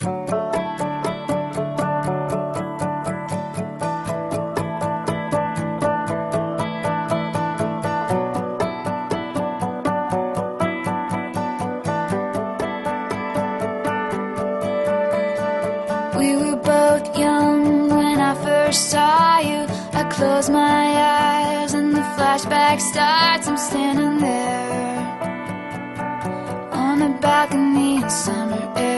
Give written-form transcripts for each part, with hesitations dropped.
We were both young when I first saw you. I close my eyes and the flashback starts. I'm standing there on a balcony in summer air.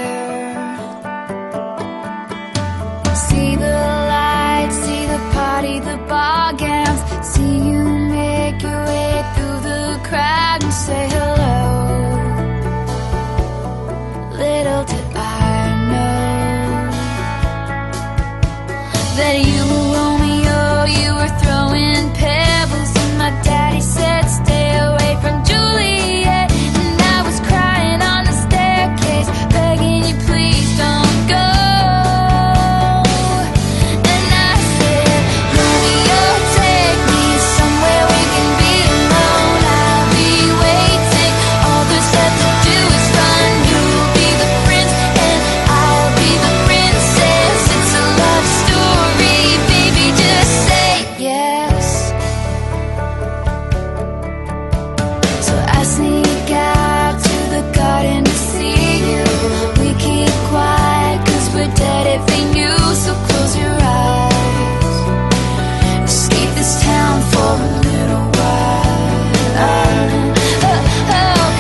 See the lights, see the party, the ball gowns. See you make your way through the crowd and say hello. Little did I know that you were Romeo, you were throwing pebbles, and my daddy said stay away from Juliet. And I was crying on the staircase, begging you please don't go. And I said, Romeo, take me somewhere we can be alone. I'll be waiting, all there's left to do is run. You'll be the prince and I'll be the princess. It's a love story, baby, just say yes. So I sneak out to the garden to see you. We keep quiet cause we're dead if they knew. So close your eyes, escape this town for a little while.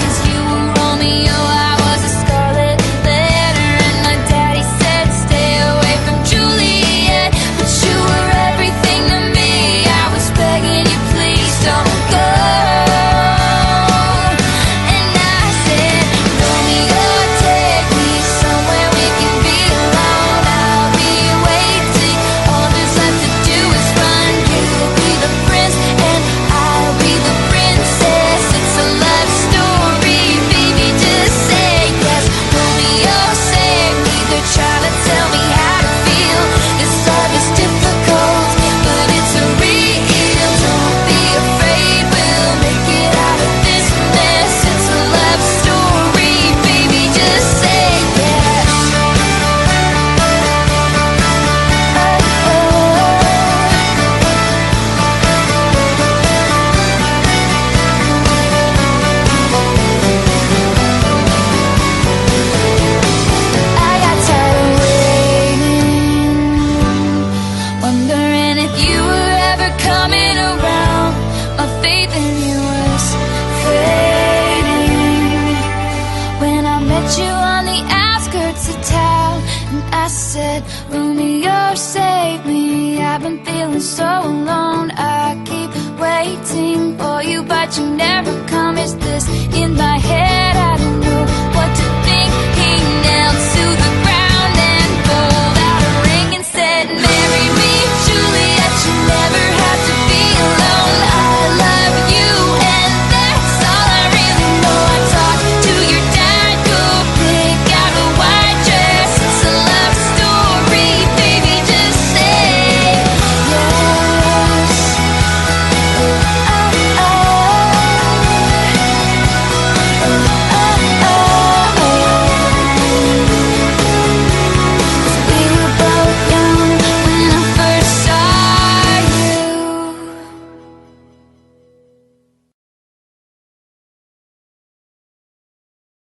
Cause you were Romeo, I was a scarlet letter, and my daddy said stay away from Juliet. But you were everything to me, I was begging you please don't go. And I said, Romeo, take me somewhere we can be alone. I'll be waiting, all there's left to do is run. You'll be the prince and I'll be the princess. It's a love story, baby, just say yes. Romeo, save me, they're trying to tell me how to feel. This love is difficult, but it's real. Don't be afraid, we'll make it out of this mess. It's a love story, baby, just say yes. I got tired of waiting, wondering if you were ever coming around. My faith in you was fading when I met you on the outskirts of town. And I said, Romeo, save me, I've been feeling so alone. I keep waiting for you, but you never come. Is this in my head? I don't know.